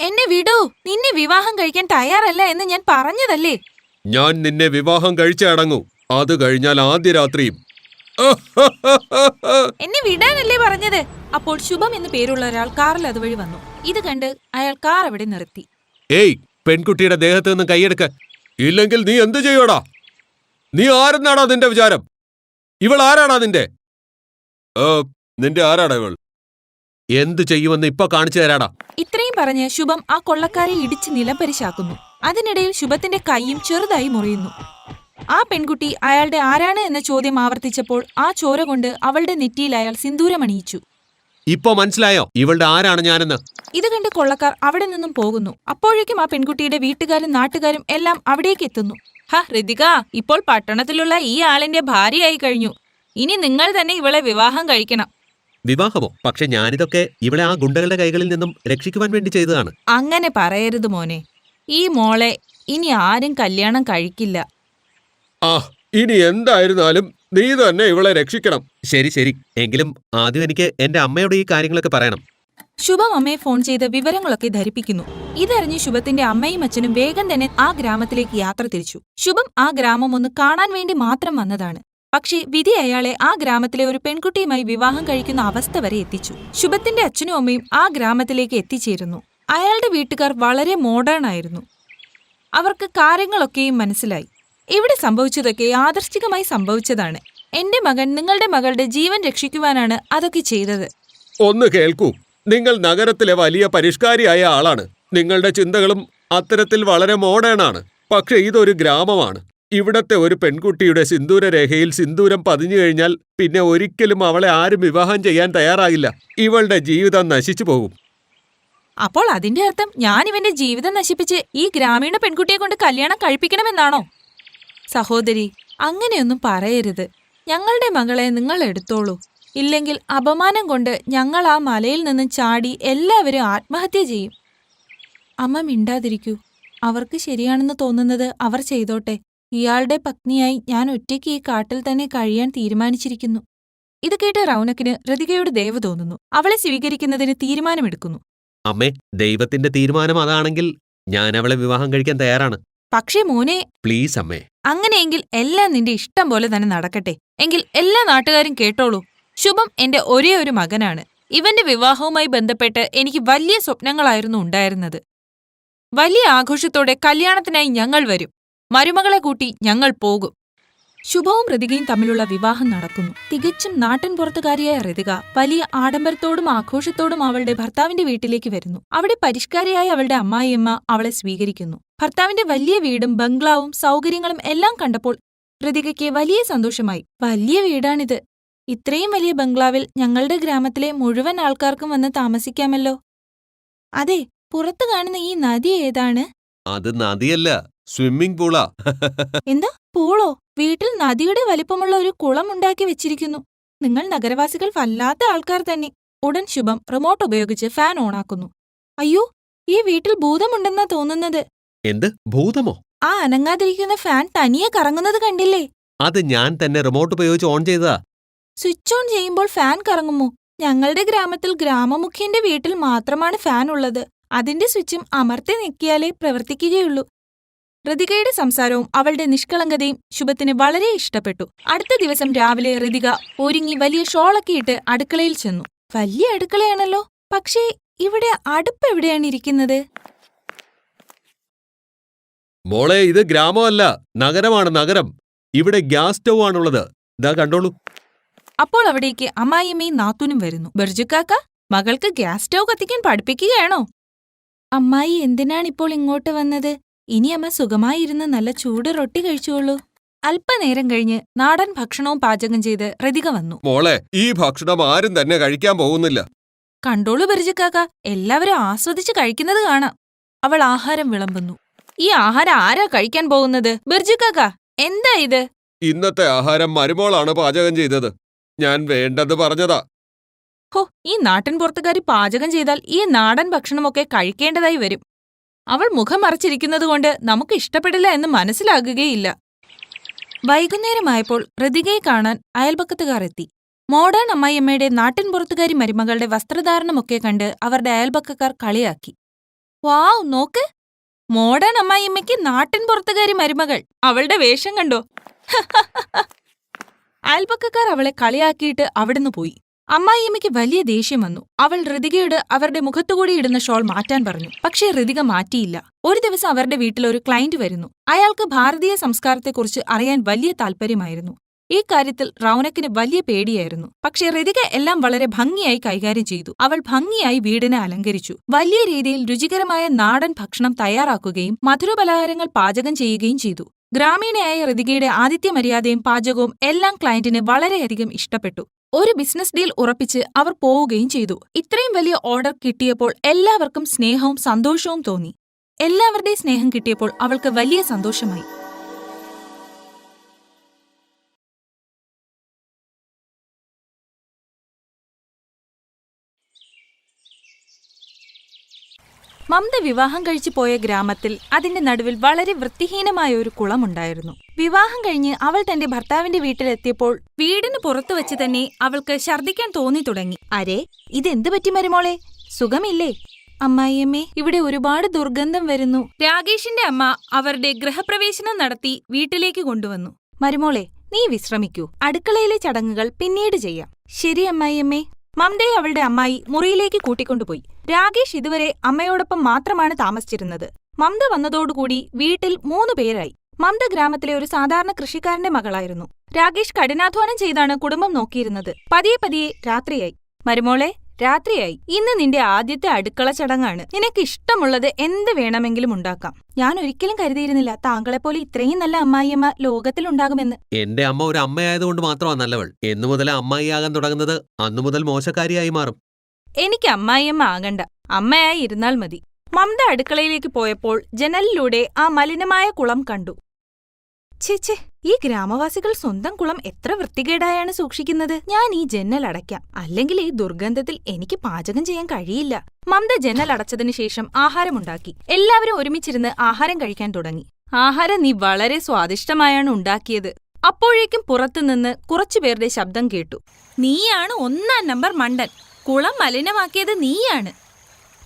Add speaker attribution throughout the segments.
Speaker 1: എന്നെ വിടൂ. നിന്നെ വിവാഹം കഴിക്കാൻ തയ്യാറല്ല എന്ന് ഞാൻ പറഞ്ഞതല്ലേ.
Speaker 2: ഞാൻ നിന്നെ വിവാഹം കഴിച്ചേ അടങ്ങൂ. അത് കഴിഞ്ഞാൽ ആദ്യ രാത്രിയും.
Speaker 1: എന്നെ വിടാനല്ലേ പറഞ്ഞത്. അപ്പോൾ ശുഭം എന്ന് പേരുള്ള ഒരാൾ കാറിൽ അതുവഴി വന്നു. ഇത് കണ്ട് അയാൾ കാർ അവിടെ നിർത്തി.
Speaker 2: ഏയ്, പെൺകുട്ടിയുടെ ദേഹത്ത് നിന്ന് കൈയെടുക്ക, ഇല്ലെങ്കിൽ നീ എന്തു ചെയ്യോടാ? നീ ആരെന്നാടാ നിന്റെ വിചാരം? ഇവൾ ആരാടാ നിന്റെ? നിന്റെ ആരാടാ ഇവൾ? എന്തു ചെയ്യുമെന്ന് ഇപ്പൊ കാണിച്ചു തരാടാ.
Speaker 1: ഇത്രയും പറഞ്ഞ് ശുഭം ആ കൊള്ളക്കാരെ ഇടിച്ച് നിലംപരിശാക്കുന്നു. അതിനിടയിൽ ശുഭത്തിന്റെ കൈയും ചെറുതായി മുറിയുന്നു. ആ പെൺകുട്ടി അയാളുടെ ആരാണ് എന്ന ചോദ്യം ആവർത്തിച്ചപ്പോൾ ആ ചോര കൊണ്ട് അവളുടെ നെറ്റിയിൽ അയാൾ സിന്ദൂരമണിയിച്ചു.
Speaker 2: ഇപ്പൊ മനസ്സിലായോ ഇവളുടെ ആരാണ് ഞാനെന്ന്?
Speaker 1: ഇത് കണ്ട് കൊള്ളക്കാർ അവിടെ നിന്നും പോകുന്നു. അപ്പോഴേക്കും ആ പെൺകുട്ടിയുടെ വീട്ടുകാരും നാട്ടുകാരും എല്ലാം അവിടേക്ക് എത്തുന്നു. ഋതിക, ഇപ്പോൾ പട്ടണത്തിലുള്ള ഈ ആളിന്റെ ഭാര്യയായി കഴിഞ്ഞു. ഇനി നിങ്ങൾ തന്നെ ഇവളെ വിവാഹം കഴിക്കണം.
Speaker 2: വിവാഹമോ? പക്ഷെ ഞാനിതൊക്കെ ഇവളെ ആ ഗുണ്ടകളുടെ കൈകളിൽ നിന്നും രക്ഷിക്കുവാൻ വേണ്ടി ചെയ്തതാണ്.
Speaker 1: അങ്ങനെ പറയരുത് മോനെ. ഈ മോളെ ഇനി ആരും കല്യാണം കഴിക്കില്ല.
Speaker 2: ഇനി എന്തായിരുന്നാലും നീ തന്നെ ഇവളെ രക്ഷിക്കണം. ശരി ശരി, എങ്കിലും ആദ്യം എനിക്ക് എന്റെ അമ്മയോട് ഈ കാര്യങ്ങളൊക്കെ പറയണം.
Speaker 1: ശുഭം അമ്മയെ ഫോൺ ചെയ്ത് വിവരങ്ങളൊക്കെ ധരിപ്പിക്കുന്നു. ഇതറിഞ്ഞ് ശുഭത്തിന്റെ അമ്മയും അച്ഛനും വേഗം തന്നെ ആ ഗ്രാമത്തിലേക്ക് യാത്ര തിരിച്ചു. ശുഭം ആ ഗ്രാമം ഒന്ന് കാണാൻ വേണ്ടി മാത്രം വന്നതാണ്. പക്ഷേ വിധി അയാളെ ആ ഗ്രാമത്തിലെ ഒരു പെൺകുട്ടിയുമായി വിവാഹം കഴിക്കുന്ന അവസ്ഥ വരെ എത്തിച്ചു. ശുഭത്തിന്റെ അച്ഛനും അമ്മയും ആ ഗ്രാമത്തിലേക്ക് എത്തിച്ചേരുന്നു. അയാളുടെ വീട്ടുകാർ വളരെ മോഡേൺ ആയിരുന്നു. അവർക്ക് കാര്യങ്ങളൊക്കെയും മനസ്സിലായി. ഇവിടെ സംഭവിച്ചതൊക്കെ യാദൃശ്ചികമായി സംഭവിച്ചതാണ്. എന്റെ മകൻ നിങ്ങളുടെ മകളുടെ ജീവൻ രക്ഷിക്കുവാനാണ് അതൊക്കെ ചെയ്തത്.
Speaker 2: ഒന്ന് കേൾക്കൂ, നിങ്ങൾ നഗരത്തിലെ വലിയ പരിഷ്കാരിയായ ആളാണ്. നിങ്ങളുടെ ചിന്തകളും അത്തരത്തിൽ വളരെ മോഡേൺ ആണ്. പക്ഷെ ഇതൊരു ഗ്രാമമാണ്. ഇവിടത്തെ ഒരു പെൺകുട്ടിയുടെ സിന്ദൂരരേഖയിൽ സിന്ദൂരം പതിഞ്ഞു കഴിഞ്ഞാൽ പിന്നെ ഒരിക്കലും അവളെ ആരും വിവാഹം ചെയ്യാൻ തയ്യാറാകില്ല. ഇവളുടെ ജീവിതം നശിച്ചു പോകും.
Speaker 1: അപ്പോൾ അതിന്റെ അർത്ഥം ഞാൻ ഇവന്റെ ജീവിതം നശിപ്പിച്ച് ഈ ഗ്രാമീണ പെൺകുട്ടിയെ കൊണ്ട് കല്യാണം കഴിപ്പിക്കണമെന്നാണോ? സഹോദരി, അങ്ങനെയൊന്നും പറയരുത്. ഞങ്ങളുടെ മകളെ നിങ്ങൾ എടുത്തോളൂ. ഇല്ലെങ്കിൽ അപമാനം കൊണ്ട് ഞങ്ങൾ ആ മലയിൽ നിന്ന് ചാടി എല്ലാവരും ആത്മഹത്യ ചെയ്യും. അമ്മ മിണ്ടാതിരിക്കൂ. അവർക്ക് ശരിയാണെന്ന് തോന്നുന്നത് അവർ ചെയ്തോട്ടെ. ഇയാളുടെ പത്നിയായി ഞാൻ ഒറ്റയ്ക്ക് ഈ കാട്ടിൽ തന്നെ കഴിയാൻ തീരുമാനിച്ചിരിക്കുന്നു. ഇത് കേട്ട് റൗനക്കിന് ഋതികയോട് ദയവ് തോന്നുന്നു. അവളെ സ്വീകരിക്കുന്നതിന് തീരുമാനമെടുക്കുന്നു.
Speaker 2: അമ്മേ, ദൈവത്തിന്റെ തീരുമാനം അതാണെങ്കിൽ ഞാൻ അവളെ വിവാഹം കഴിക്കാൻ തയ്യാറാണ്.
Speaker 1: പക്ഷേ മോനെ,
Speaker 2: പ്ലീസ് അമ്മേ.
Speaker 1: അങ്ങനെയെങ്കിൽ എല്ലാം നിന്റെ ഇഷ്ടം പോലെ തന്നെ നടക്കട്ടെ. എങ്കിൽ എല്ലാ നാട്ടുകാരും കേട്ടോളൂ. ശുഭം എന്റെ ഒരേ ഒരു മകനാണ്. ഇവന്റെ വിവാഹവുമായി ബന്ധപ്പെട്ട് എനിക്ക് വലിയ സ്വപ്നങ്ങളായിരുന്നു ഉണ്ടായിരുന്നത്. വലിയ ആഘോഷത്തോടെ കല്യാണത്തിനായി ഞങ്ങൾ വരും. മരുമകളെ കൂട്ടി ഞങ്ങൾ പോകും. ശുഭവും ഋതികയും തമ്മിലുള്ള വിവാഹം നടക്കുന്നു. തികച്ചും നാട്ടിൻ പുറത്തുകാരിയായ ഋതിക വലിയ ആഡംബരത്തോടും ആഘോഷത്തോടും അവളുടെ ഭർത്താവിന്റെ വീട്ടിലേക്ക് വരുന്നു. അവിടെ പരിഷ്കാരിയായ അവളുടെ അമ്മായിയമ്മ അവളെ സ്വീകരിക്കുന്നു. ഭർത്താവിന്റെ വലിയ വീടും ബംഗ്ലാവും സൗകര്യങ്ങളും എല്ലാം കണ്ടപ്പോൾ ഋതികയ്ക്ക് വലിയ സന്തോഷമായി. വലിയ വീടാണിത്. ഇത്രയും വലിയ ബംഗ്ലാവിൽ ഞങ്ങളുടെ ഗ്രാമത്തിലെ മുഴുവൻ ആൾക്കാർക്കും വന്ന് താമസിക്കാമല്ലോ. അതെ, പുറത്തു കാണുന്ന ഈ നദി ഏതാണ്?
Speaker 2: അത് നദിയല്ല, സ്വിമ്മിംഗ് പൂളാ.
Speaker 1: എന്താ, പൂളോ? വീട്ടിൽ നദിയുടെ വലിപ്പമുള്ള ഒരു കുളം ഉണ്ടാക്കി വെച്ചിരിക്കുന്നു. നിങ്ങൾ നഗരവാസികൾ വല്ലാത്ത ആൾക്കാർ തന്നെ. ഉടൻ ശുഭം റിമോട്ട് ഉപയോഗിച്ച് ഫാൻ ഓണാക്കുന്നു. അയ്യോ, ഈ വീട്ടിൽ ഭൂതമുണ്ടെന്നാ തോന്നുന്നത്.
Speaker 2: എന്ത് ഭൂതമോ?
Speaker 1: ആ അനങ്ങാതിരിക്കുന്ന ഫാൻ തനിയെ കറങ്ങുന്നത് കണ്ടില്ലേ?
Speaker 2: അത് ഞാൻ തന്നെ റിമോട്ട് ഉപയോഗിച്ച് ഓൺ ചെയ്തതാ.
Speaker 1: സ്വിച്ച് ഓൺ ചെയ്യുമ്പോൾ ഫാൻ കറങ്ങുമോ? ഞങ്ങളുടെ ഗ്രാമത്തിൽ ഗ്രാമമുഖ്യന്റെ വീട്ടിൽ മാത്രമാണ് ഫാൻ ഉള്ളത്. അതിന്റെ സ്വിച്ചും അമർത്തി നീക്കിയാലേ പ്രവർത്തിക്കുകയുള്ളൂ. ഋതികയുടെ സംസാരവും അവളുടെ നിഷ്കളങ്കതയും ശുഭത്തിന് വളരെ ഇഷ്ടപ്പെട്ടു. അടുത്ത ദിവസം രാവിലെ ഋതിക ഒരുങ്ങി വലിയ ഷോളൊക്കെ ഇട്ട് അടുക്കളയിൽ ചെന്നു. വലിയ അടുക്കളയാണല്ലോ. പക്ഷേ ഇവിടെ അടുപ്പ് എവിടെയാണ് ഇരിക്കുന്നത്?
Speaker 2: മോളെ, ഇത് ഗ്രാമമല്ല, നഗരമാണ്, നഗരം. ഇവിടെ ഗ്യാസ് സ്റ്റൗ ആണുള്ളത്. ദാ കണ്ടോളൂ.
Speaker 1: അപ്പോൾ അവിടേക്ക് അമ്മായിയമ്മയും നാത്തൂനും വരുന്നു. ബിർജുക്കാക്ക, മകൾക്ക് ഗ്യാസ് സ്റ്റൗ കത്തിക്കാൻ പഠിപ്പിക്കുകയാണോ? അമ്മായി എന്തിനാണിപ്പോൾ ഇങ്ങോട്ട് വന്നത്? ഇനി അമ്മ സുഖമായിരുന്ന് നല്ല ചൂട് റൊട്ടി കഴിച്ചോളൂ. അല്പനേരം കഴിഞ്ഞ് നാടൻ ഭക്ഷണവും പാചകം ചെയ്ത് ഋതിക വന്നു.
Speaker 2: മോളെ, ഈ ഭക്ഷണം ആരും തന്നെ കഴിക്കാൻ പോകുന്നില്ല.
Speaker 1: കണ്ടോളൂ ബിർജുക്കാക്ക, എല്ലാവരും ആസ്വദിച്ച് കഴിക്കുന്നത് കാണാം. അവൾ ആഹാരം വിളമ്പുന്നു. ഈ ആഹാരം ആരാ കഴിക്കാൻ പോകുന്നത്? ബിർജുക്കാക്ക, എന്താ ഇത്?
Speaker 2: ഇന്നത്തെ ആഹാരം മരുമോളാണ് പാചകം ചെയ്തത്. ഞാൻ വേണ്ടെന്ന് പറഞ്ഞതാ.
Speaker 1: ഹോ, ഈ നാട്ടിൻ പുറത്തുകാരി പാചകം ചെയ്താൽ ഈ നാടൻ ഭക്ഷണമൊക്കെ കഴിക്കേണ്ടതായി വരും. അവൾ മുഖം മറച്ചിരിക്കുന്നതുകൊണ്ട് നമുക്ക് ഇഷ്ടപ്പെടില്ല എന്ന് മനസ്സിലാകുകയില്ല. വൈകുന്നേരമായപ്പോൾ ഋതികയെ കാണാൻ അയൽപക്കത്തുകാർ എത്തി. മോഡേൺ അമ്മായിയമ്മയുടെ നാട്ടിൻ പുറത്തുകാരി മരുമകളുടെ വസ്ത്രധാരണമൊക്കെ കണ്ട് അവരുടെ അയൽപക്കക്കാർ കളിയാക്കി. വാവ്, നോക്ക്, മോഡേൺ അമ്മായിയമ്മയ്ക്ക് നാട്ടിൻ പുറത്തുകാരി മരുമകൾ. അവളുടെ വേഷം കണ്ടോ? അയൽപക്കക്കാർ അവളെ കളിയാക്കിയിട്ട് അവിടുന്ന് പോയി. അമ്മായിയമ്മയ്ക്ക് വലിയ ദേഷ്യം വന്നു. അവൾ ഋതികയോട് അവരുടെ മുഖത്തുകൂടി ഇടുന്ന ഷോൾ മാറ്റാൻ പറഞ്ഞു. പക്ഷേ ഋതിക മാറ്റിയില്ല. ഒരു ദിവസം അവരുടെ വീട്ടിൽ ഒരു ക്ലയന്റ് വരുന്നു. അയാൾക്ക് ഭാരതീയ സംസ്കാരത്തെക്കുറിച്ച് അറിയാൻ വലിയ താല്പര്യമായിരുന്നു. ഈ കാര്യത്തിൽ റൗനക്കിന് വലിയ പേടിയായിരുന്നു. പക്ഷേ ഋതിക എല്ലാം വളരെ ഭംഗിയായി കൈകാര്യം ചെയ്തു. അവൾ ഭംഗിയായി വീടിനെ അലങ്കരിച്ചു. വലിയ രീതിയിൽ രുചികരമായ നാടൻ ഭക്ഷണം തയ്യാറാക്കുകയും മധുരപലഹാരങ്ങൾ പാചകം ചെയ്യുകയും ചെയ്തു. ഗ്രാമീണയായ ഋതികയുടെ ആതിഥ്യമര്യാദയും പാചകവും എല്ലാം ക്ലയന്റിന് വളരെയധികം ഇഷ്ടപ്പെട്ടു. ഒരു ബിസിനസ് ഡീൽ ഉറപ്പിച്ച് അവർ പോവുകയും ചെയ്തു. ഇത്രയും വലിയ ഓർഡർ കിട്ടിയപ്പോൾ എല്ലാവർക്കും സ്നേഹവും സന്തോഷവും തോന്നി. എല്ലാവരുടെയും സ്നേഹം കിട്ടിയപ്പോൾ അവൾക്ക് വലിയ സന്തോഷമായി. മമത വിവാഹം കഴിച്ചു പോയ ഗ്രാമത്തിൽ അതിന്റെ നടുവിൽ വളരെ വൃത്തിഹീനമായ ഒരു കുളമുണ്ടായിരുന്നു. വിവാഹം കഴിഞ്ഞ് അവൾ തന്റെ ഭർത്താവിന്റെ വീട്ടിലെത്തിയപ്പോൾ വീടിന് പുറത്തു വച്ച് തന്നെ അവൾക്ക് ഛർദ്ദിക്കാൻ തോന്നി തുടങ്ങി. അരേ, ഇതെന്ത് പറ്റി മരുമോളെ? സുഖമില്ലേ? അമ്മായിയമ്മേ, ഇവിടെ ഒരുപാട് ദുർഗന്ധം വരുന്നു. രാകേഷിന്റെ അമ്മ അവരുടെ ഗൃഹപ്രവേശനം നടത്തി വീട്ടിലേക്ക് കൊണ്ടുവന്നു. മരുമോളെ, നീ വിശ്രമിക്കൂ. അടുക്കളയിലെ ചടങ്ങുകൾ പിന്നീട് ചെയ്യാം. ശരി അമ്മായിയമ്മേ. മമതയെ അവളുടെ അമ്മായി മുറിയിലേക്ക് കൂട്ടിക്കൊണ്ടുപോയി. രാകേഷ് ഇതുവരെ അമ്മയോടൊപ്പം മാത്രമാണ് താമസിച്ചിരുന്നത്. മമത വന്നതോടുകൂടി വീട്ടിൽ 3 പേരായി. മമത ഗ്രാമത്തിലെ ഒരു സാധാരണ കൃഷിക്കാരന്റെ മകളായിരുന്നു. രാകേഷ് കഠിനാധ്വാനം ചെയ്താണ് കുടുംബം നോക്കിയിരുന്നത്. പതിയെ പതിയെ രാത്രിയായി. മരുമോളെ, രാത്രിയായി. ഇന്ന് നിന്റെ ആദ്യത്തെ അടുക്കള ചടങ്ങാണ്. നിനക്ക് ഇഷ്ടമുള്ളത് എന്ത് വേണമെങ്കിലും ഉണ്ടാക്കാം. ഞാൻ ഒരിക്കലും കരുതിയിരുന്നില്ല താങ്കളെപ്പോലെ ഇത്രയും നല്ല അമ്മായിയമ്മ ലോകത്തിലുണ്ടാകുമെന്ന്.
Speaker 2: എന്റെ അമ്മ ഒരു അമ്മയായതുകൊണ്ട് മാത്രമാണ് നല്ലവൾ. എന്നു മുതൽ അമ്മായിയാകാൻ തുടങ്ങുന്നത് അന്നു മുതൽ മോശക്കാരിയായി മാറും.
Speaker 1: എനിക്ക് അമ്മായിയമ്മ ആകണ്ട, അമ്മയായി ഇരുന്നാൽ മതി. മമത അടുക്കളയിലേക്ക് പോയപ്പോൾ ജനലിലൂടെ ആ മലിനമായ കുളം കണ്ടു. ഛേ, ഈ ഗ്രാമവാസികൾ സ്വന്തം കുളം എത്ര വൃത്തികേടായാണ് സൂക്ഷിക്കുന്നത്. ഞാൻ ഈ ജനൽ അടയ്ക്കാം, അല്ലെങ്കിൽ ഈ ദുർഗന്ധത്തിൽ എനിക്ക് പാചകം ചെയ്യാൻ കഴിയില്ല. മമത ജനൽ അടച്ചതിനു ശേഷം ആഹാരമുണ്ടാക്കി. എല്ലാവരും ഒരുമിച്ചിരുന്ന് ആഹാരം കഴിക്കാൻ തുടങ്ങി. ആഹാരം നീ വളരെ സ്വാദിഷ്ടമായാണ് ഉണ്ടാക്കിയത്. അപ്പോഴേക്കും പുറത്തുനിന്ന് കുറച്ചുപേരുടെ ശബ്ദം കേട്ടു. നീയാണ് 1-ാം നമ്പർ മണ്ടൻ. കുളം മലിനമാക്കിയത് നീയാണ്.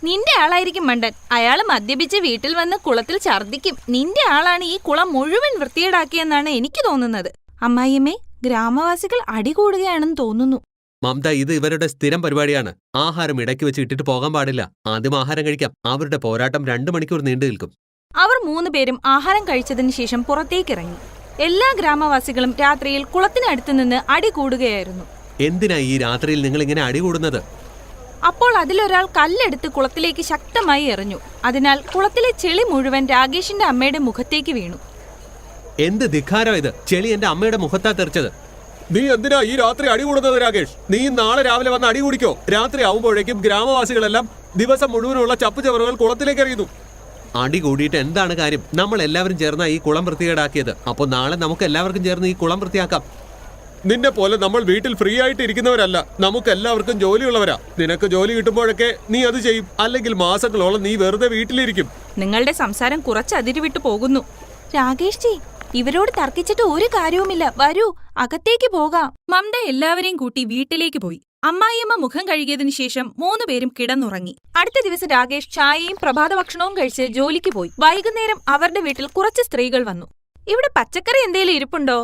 Speaker 1: നിന്റെ ആളായിരിക്കും മണ്ടൻ. അയാള് മദ്യപിച്ച് വീട്ടിൽ വന്ന് കുളത്തിൽ ഛർദ്ദിക്കും. നിന്റെ ആളാണ് ഈ കുളം മുഴുവൻ വൃത്തികേടാക്കിയെന്നാണ് എനിക്ക് തോന്നുന്നത്. അമ്മായിയമ്മേ, ഗ്രാമവാസികൾ അടികൂടുകയാണെന്ന് തോന്നുന്നു.
Speaker 2: മമത, ഇത് ഇവരുടെ സ്ഥിരം പരിപാടിയാണ്. ആഹാരം ഇടയ്ക്ക് വെച്ച് ഇട്ടിട്ട് പോകാൻ പാടില്ല. ആദ്യം ആഹാരം കഴിക്കാം. അവരുടെ പോരാട്ടം 2 മണിക്കൂർ നീണ്ടു നിൽക്കും.
Speaker 1: അവർ 3 പേരും ആഹാരം കഴിച്ചതിന് ശേഷം പുറത്തേക്കിറങ്ങി. എല്ലാ ഗ്രാമവാസികളും രാത്രിയിൽ കുളത്തിനടുത്തുനിന്ന് അടികൂടുകയായിരുന്നു.
Speaker 2: എന്തിനാ ഈ രാത്രിയിൽ നിങ്ങൾ ഇങ്ങനെ അടികൂടുന്നത്?
Speaker 1: അപ്പോൾ അതിലൊരാൾ കല്ലെടുത്ത് കുളത്തിലേക്ക് ശക്തമായി എറിഞ്ഞു. അതിനാൽ കുളത്തിലെ ചെളി മുഴുവൻ രാകേഷിന്റെ അമ്മയുടെ മുഖത്തേക്ക് വീണു.
Speaker 2: എന്ത് ധിക്കാരം ഇത്! ചെളി എന്റെ അമ്മയുടെ മുഖത്താ തെറിച്ചത്. നീ എന്തിനാ ഈ രാത്രി അടികൂടുന്നത് രാകേഷ്? നീ നാളെ രാവിലെ വന്ന് അടികൂടിക്കോ. രാത്രി ആവുമ്പോഴേക്കും ഗ്രാമവാസികളെല്ലാം ദിവസം മുഴുവനുള്ള ചപ്പുചവറുകൾ കുളത്തിലേക്ക് എറിയുന്നു. അടി കൂടിയിട്ട് എന്താണ് കാര്യം? നമ്മൾ എല്ലാവരും ചേർന്ന ഈ കുളം വൃത്തികേടാക്കിയത്. അപ്പോൾ നാളെ നമുക്ക് എല്ലാവർക്കും ചേർന്ന് ഈ കുളം വൃത്തിയാക്കാം. നിന്നെ പോലെ നമ്മൾ വീട്ടിൽ ഫ്രീ ആയിട്ട് ഇരിക്കുന്നവരല്ല. നമുക്ക് എല്ലാവർക്കും ജോലിയുള്ളവരാ. നിനക്ക് ജോലി കിട്ടുമ്പോഴൊക്കെ നീ അത് ചെയ്യും. അല്ലെങ്കിൽ മാസങ്ങളോളം നീ വെറുതെ വീട്ടിലിരിക്കും.
Speaker 1: നിങ്ങളുടെ സംസാരം കുറച്ച് അതിരുവിട്ടു പോകുന്നു. രാകേഷ് ജി, ഇവരോട് തർക്കിച്ചിട്ട് ഒരു കാര്യവുമില്ല. വരൂ, അകത്തേക്ക് പോകാം. മമത എല്ലാവരെയും കൂട്ടി വീട്ടിലേക്ക് പോയി. അമ്മായിയമ്മ മുഖം കഴുകിയതിനു ശേഷം 3 പേരും കിടന്നുറങ്ങി. അടുത്ത ദിവസം രാകേഷ് ചായയും പ്രഭാത ഭക്ഷണവും കഴിച്ച് ജോലിക്ക് പോയി. വൈകുന്നേരം അവരുടെ വീട്ടിൽ കുറച്ച് സ്ത്രീകൾ വന്നു. ഇവിടെ പച്ചക്കറി എന്തേലും ഇരിപ്പുണ്ടോ?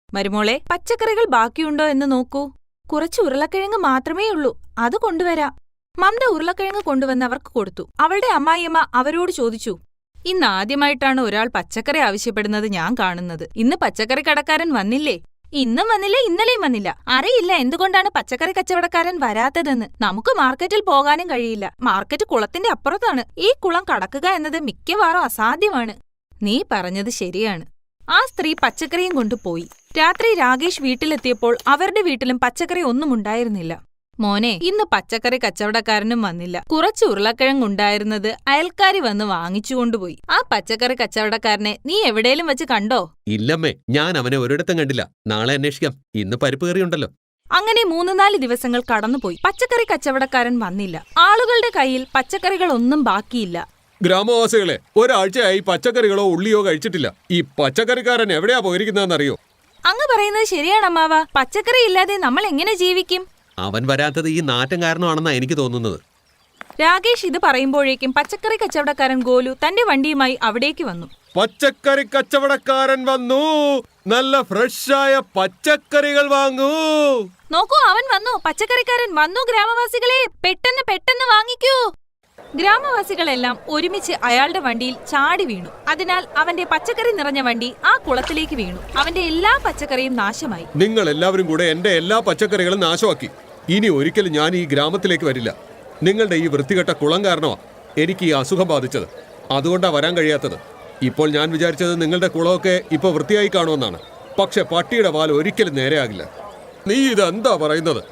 Speaker 1: മരുമോളെ, പച്ചക്കറികൾ ബാക്കിയുണ്ടോ എന്ന് നോക്കൂ. കുറച്ച് ഉരുളക്കിഴങ്ങ് മാത്രമേ ഉള്ളൂ, അത് കൊണ്ടുവരാം. മമത ഉരുളക്കിഴങ്ങ് കൊണ്ടുവന്ന് അവർക്ക് കൊടുത്തു. അവളുടെ അമ്മായിയമ്മ അവരോട് ചോദിച്ചു, ഇന്ന് ആദ്യമായിട്ടാണ് ഒരാൾ പച്ചക്കറി ആവശ്യപ്പെടുന്നത് ഞാൻ കാണുന്നത്. ഇന്ന് പച്ചക്കറി കടക്കാരൻ വന്നില്ലേ? ഇന്നും വന്നില്ല, ഇന്നലെയും വന്നില്ല. അറിയില്ല എന്തുകൊണ്ടാണ് പച്ചക്കറി കച്ചവടക്കാരൻ വരാത്തതെന്ന്. നമുക്ക് മാർക്കറ്റിൽ പോകാനും കഴിയില്ല. മാർക്കറ്റ് കുളത്തിന്റെ അപ്പുറത്താണ്. ഈ കുളം കടക്കുക എന്നത് മിക്കവാറും അസാധ്യമാണ്. നീ പറഞ്ഞത് ശരിയാണ്. ആ സ്ത്രീ പച്ചക്കറിയും കൊണ്ടുപോയി. രാത്രി രാകേഷ് വീട്ടിലെത്തിയപ്പോൾ അവരുടെ വീട്ടിലും പച്ചക്കറി ഒന്നും ഉണ്ടായിരുന്നില്ല. മോനെ, ഇന്ന് പച്ചക്കറി കച്ചവടക്കാരനും വന്നില്ല. കുറച്ച് ഉരുളക്കിഴങ്ങുണ്ടായിരുന്നത് അയൽക്കാരി വന്ന് വാങ്ങിച്ചുകൊണ്ടുപോയി. ആ പച്ചക്കറി കച്ചവടക്കാരനെ നീ എവിടേലും വെച്ച് കണ്ടോ?
Speaker 2: ഇല്ലമ്മേ, ഞാൻ അവനെ ഒരിടത്തും കണ്ടില്ല. നാളെ അന്വേഷിക്കാം. ഇന്ന് പരിപ്പ് കറിയുണ്ടല്ലോ.
Speaker 1: അങ്ങനെ 3-4 ദിവസങ്ങൾ കടന്നുപോയി. പച്ചക്കറി കച്ചവടക്കാരൻ വന്നില്ല. ആളുകളുടെ കയ്യിൽ പച്ചക്കറികളൊന്നും ബാക്കിയില്ല.
Speaker 2: ഗ്രാമവാസികളെ, ഒരാഴ്ചയായി പച്ചക്കറികളോ ഉള്ളിയോ കഴിച്ചിട്ടില്ല. ഈ പച്ചക്കറിക്കാരൻ എവിടെയാ പോയിരിക്കുന്നതെന്നറിയോ?
Speaker 1: അങ്ങ് പറയുന്നത് ശരിയാണ് അമ്മാവ. പച്ചക്കറി ഇല്ലാതെ നമ്മൾ എങ്ങനെ ജീവിക്കും?
Speaker 2: അവൻ വരാത്തത് ഈ നാറ്റം കാരണമാണെന്നാ എനിക്ക് തോന്നുന്നത്.
Speaker 1: രാകേഷ് ഇത് പറയുമ്പോഴേക്കും പച്ചക്കറി കച്ചവടക്കാരൻ ഗോലു തന്റെ വണ്ടിയുമായി അവിടേക്ക് വന്നു.
Speaker 2: പച്ചക്കറി കച്ചവടക്കാരൻ വന്നു. നല്ല ഫ്രഷായ പച്ചക്കറികൾ വാങ്ങൂ.
Speaker 1: നോക്കൂ, അവൻ വന്നു. പച്ചക്കറിക്കാരൻ വന്നു. ഗ്രാമവാസികളെ, പെട്ടെന്ന് പെട്ടെന്ന് വാങ്ങിക്കൂ. ഗ്രാമവാസികളെല്ലാം ഒരുമിച്ച് അയാളുടെ വണ്ടിയിൽ ചാടി വീണു. അതിനാൽ അവന്റെ പച്ചക്കറി നിറഞ്ഞ വണ്ടി ആ കുളത്തിലേക്ക് വീണു. അവന്റെ എല്ലാ പച്ചക്കറിയും നാശമായി.
Speaker 2: നിങ്ങൾ എല്ലാവരും കൂടെ എന്റെ എല്ലാ പച്ചക്കറികളും നാശമാക്കി. ഇനി ഒരിക്കലും ഞാൻ ഈ ഗ്രാമത്തിലേക്ക് വരില്ല. നിങ്ങളുടെ ഈ വൃത്തികെട്ട കുളം കാരണമാ എനിക്ക് ഈ അസുഖം ബാധിച്ചത്. അതുകൊണ്ടാ വരാൻ കഴിയാത്തത്. ഇപ്പോൾ ഞാൻ വിചാരിച്ചത് നിങ്ങളുടെ കുളമൊക്കെ ഇപ്പൊ വൃത്തിയായി കാണുമെന്നാണ്. പക്ഷെ പട്ടിയുടെ വാൽ ഒരിക്കലും നേരെയാകില്ല. നീ ഇതെന്താ പറയുന്നത്?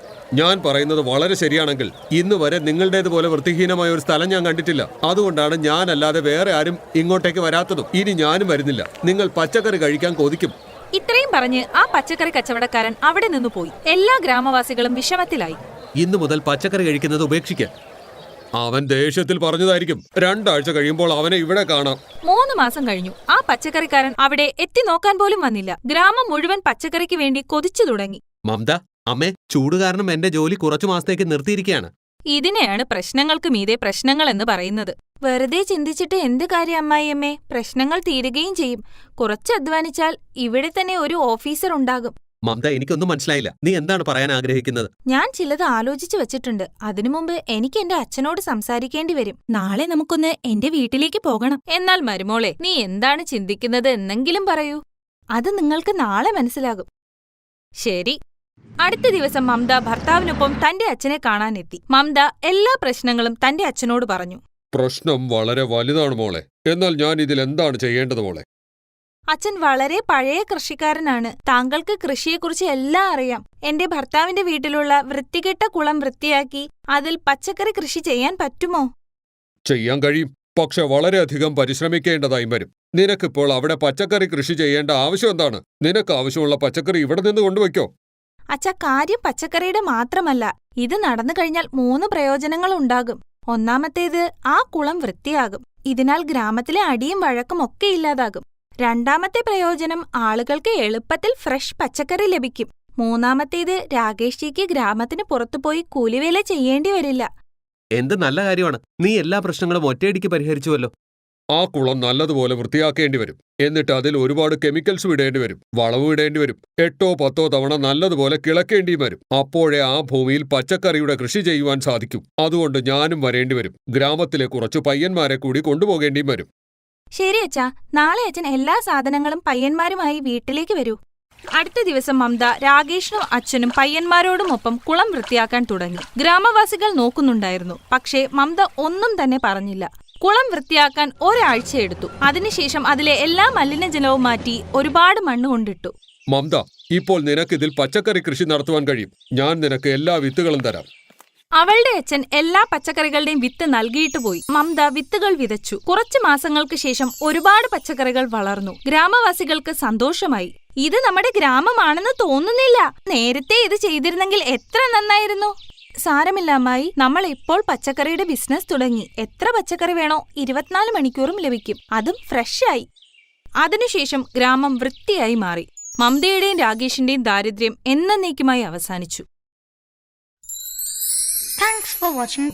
Speaker 2: ഞാൻ പറയുന്നത് വളരെ ശരിയാണെങ്കിൽ ഇന്ന് വരെ നിങ്ങളുടേതുപോലെ വൃത്തിഹീനമായ ഒരു സ്ഥലം ഞാൻ കണ്ടിട്ടില്ല. അതുകൊണ്ടാണ് ഞാനല്ലാതെ വേറെ ആരും ഇങ്ങോട്ടേക്ക് വരാത്തതും. ഇനി ഞാനും വരുന്നില്ല. നിങ്ങൾ പച്ചക്കറി കഴിക്കാൻ കൊതിക്കും.
Speaker 1: ഇത്രയും പറഞ്ഞ് ആ പച്ചക്കറി കച്ചവടക്കാരൻ അവിടെ നിന്ന് പോയി. എല്ലാ ഗ്രാമവാസികളും വിഷമത്തിലായി.
Speaker 2: ഇന്നു മുതൽ പച്ചക്കറി കഴിക്കുന്നത് ഉപേക്ഷിക്കാൻ. അവൻ ദേഷ്യത്തിൽ പറഞ്ഞതായിരിക്കും. 2 ആഴ്ച കഴിയുമ്പോൾ അവനെ ഇവിടെ കാണാം.
Speaker 1: 3 മാസം കഴിഞ്ഞു. ആ പച്ചക്കറിക്കാരൻ അവിടെ എത്തി നോക്കാൻ പോലും വന്നില്ല. ഗ്രാമം മുഴുവൻ പച്ചക്കറിക്ക് വേണ്ടി കൊതിച്ചു തുടങ്ങി.
Speaker 2: മമത, അമ്മേ, ചൂട് കാരണം എന്റെ ജോലി കുറച്ചു മാസത്തേക്ക് നിർത്തിയിരിക്കുകയാണ്.
Speaker 1: ഇതിനെയാണ് പ്രശ്നങ്ങൾക്ക് മീതെ പ്രശ്നങ്ങൾ എന്ന് പറയുന്നത്. വെറുതെ ചിന്തിച്ചിട്ട് എന്ത് കാര്യം അമ്മായിയമ്മേ? പ്രശ്നങ്ങൾ തീരുകയും ചെയ്യും. കുറച്ച് അധ്വാനിച്ചാൽ ഇവിടെ തന്നെ ഒരു ഓഫീസർ ഉണ്ടാകും.
Speaker 2: മമത, എനിക്കൊന്നും മനസ്സിലായില്ല. നീ എന്താണ് പറയാൻ ആഗ്രഹിക്കുന്നത്?
Speaker 1: ഞാൻ ചിലത് ആലോചിച്ചു വച്ചിട്ടുണ്ട്. അതിനു മുമ്പ് എനിക്ക് എന്റെ അച്ഛനോട് സംസാരിക്കേണ്ടി വരും. നാളെ നമുക്കൊന്ന് എന്റെ വീട്ടിലേക്ക് പോകണം. എന്നാൽ മരുമോളെ, നീ എന്താണ് ചിന്തിക്കുന്നത് എന്നെങ്കിലും പറയൂ. അത് നിങ്ങൾക്ക് നാളെ മനസ്സിലാകും. ശരി. അടുത്ത ദിവസം മമത ഭർത്താവിനൊപ്പം തന്റെ അച്ഛനെ കാണാനെത്തി. മമത എല്ലാ പ്രശ്നങ്ങളും തന്റെ അച്ഛനോട് പറഞ്ഞു.
Speaker 2: പ്രശ്നം വളരെ വലുതാണ് മോളെ. എന്നാൽ ഞാൻ ഇതിൽ എന്താണ് ചെയ്യേണ്ടത് മോളെ?
Speaker 1: അച്ഛൻ വളരെ പഴയ കൃഷിക്കാരനാണ്. താങ്കൾക്ക് കൃഷിയെക്കുറിച്ച് എല്ലാം അറിയാം. എന്റെ ഭർത്താവിന്റെ വീട്ടിലുള്ള വൃത്തികെട്ട കുളം വൃത്തിയാക്കി അതിൽ പച്ചക്കറി കൃഷി ചെയ്യാൻ പറ്റുമോ?
Speaker 2: ചെയ്യാൻ കഴിയും. പക്ഷെ വളരെയധികം പരിശ്രമിക്കേണ്ടതായി വരും. നിനക്കിപ്പോൾ അവിടെ പച്ചക്കറി കൃഷി ചെയ്യേണ്ട ആവശ്യം എന്താണ്? നിനക്ക് ആവശ്യമുള്ള പച്ചക്കറി ഇവിടെ നിന്ന് കൊണ്ടുവയ്ക്കോ?
Speaker 1: അച്ഛ, കാര്യം പച്ചക്കറിയുടെ മാത്രമല്ല. ഇത് നടന്നു കഴിഞ്ഞാൽ 3 പ്രയോജനങ്ങൾ ഉണ്ടാകും. ഒന്നാമത്തേത്, ആ കുളം വൃത്തിയാകും. ഇതിനാൽ ഗ്രാമത്തിലെ അടിയും വഴക്കും ഒക്കെ ഇല്ലാതാകും. രണ്ടാമത്തെ പ്രയോജനം, ആളുകൾക്ക് എളുപ്പത്തിൽ ഫ്രഷ് പച്ചക്കറി ലഭിക്കും. മൂന്നാമത്തേത്, രാകേഷ്ജിക്ക് ഗ്രാമത്തിന് പുറത്തുപോയി കൂലിവേല ചെയ്യേണ്ടി വരില്ല.
Speaker 2: എന്ത് നല്ല കാര്യമാണ്. നീ എല്ലാ പ്രശ്നങ്ങളും ഒറ്റയടിക്ക് പരിഹരിച്ചുവല്ലോ. ആ കുളം നല്ലതുപോലെ വൃത്തിയാക്കേണ്ടി വരും. എന്നിട്ട് അതിൽ ഒരുപാട് കെമിക്കൽസ് ഇടേണ്ടി വരും. വളവും ഇടേണ്ടി വരും. 8 or 10 തവണ നല്ലതുപോലെ കിളക്കേണ്ടിയും വരും. അപ്പോഴേ ആ ഭൂമിയിൽ പച്ചക്കറിയുടെ കൃഷി ചെയ്യുവാൻ സാധിക്കും. അതുകൊണ്ട് ഞാനും വരേണ്ടി വരും. ഗ്രാമത്തിലെ കുറച്ചു പയ്യന്മാരെ കൂടി കൊണ്ടുപോകേണ്ടിയും വരും.
Speaker 1: ശരി അച്ഛാ, നാളെ അച്ഛൻ എല്ലാ സാധനങ്ങളും പയ്യന്മാരുമായി വീട്ടിലേക്ക് വരൂ. അടുത്ത ദിവസം മമത രാകേഷിനും അച്ഛനും പയ്യന്മാരോടുമൊപ്പം കുളം വൃത്തിയാക്കാൻ തുടങ്ങി. ഗ്രാമവാസികൾ നോക്കുന്നുണ്ടായിരുന്നു. പക്ഷേ മമത ഒന്നും തന്നെ പറഞ്ഞില്ല. കുളം വൃത്തിയാക്കാൻ ഒരാഴ്ച എടുത്തു. അതിനുശേഷം അതിലെ എല്ലാ മലിനജലവും മാറ്റി ഒരുപാട് മണ്ണ് കൊണ്ടിട്ടു.
Speaker 2: മമത, ഇപ്പോൾ നിനക്കിതിൽ പച്ചക്കറി കൃഷി നടത്തുവാൻ കഴിയും. ഞാൻ നിനക്ക് എല്ലാ വിത്തുകളും തരാം.
Speaker 1: അവളുടെ അച്ഛൻ എല്ലാ പച്ചക്കറികളുടെയും വിത്ത് നൽകിയിട്ട് പോയി. മമത വിത്തുകൾ വിതച്ചു. കുറച്ചു മാസങ്ങൾക്ക് ശേഷം ഒരുപാട് പച്ചക്കറികൾ വളർന്നു. ഗ്രാമവാസികൾക്ക് സന്തോഷമായി. ഇത് നമ്മുടെ ഗ്രാമമാണെന്ന് തോന്നുന്നില്ല. നേരത്തെ ഇത് ചെയ്തിരുന്നെങ്കിൽ എത്ര നന്നായിരുന്നു. സാരമില്ല അമ്മായി, നമ്മൾ ഇപ്പോൾ പച്ചക്കറിയുടെ ബിസിനസ് തുടങ്ങി. എത്ര പച്ചക്കറി വേണോ 24 മണിക്കൂറും ലഭിക്കും. അതും ഫ്രഷായി. അതിനുശേഷം ഗ്രാമം വൃത്തിയായി മാറി. മമതയുടെയും രാകേഷിന്റെയും ദാരിദ്ര്യം എന്നേക്കുമായി അവസാനിച്ചു.
Speaker 3: Thanks for watching.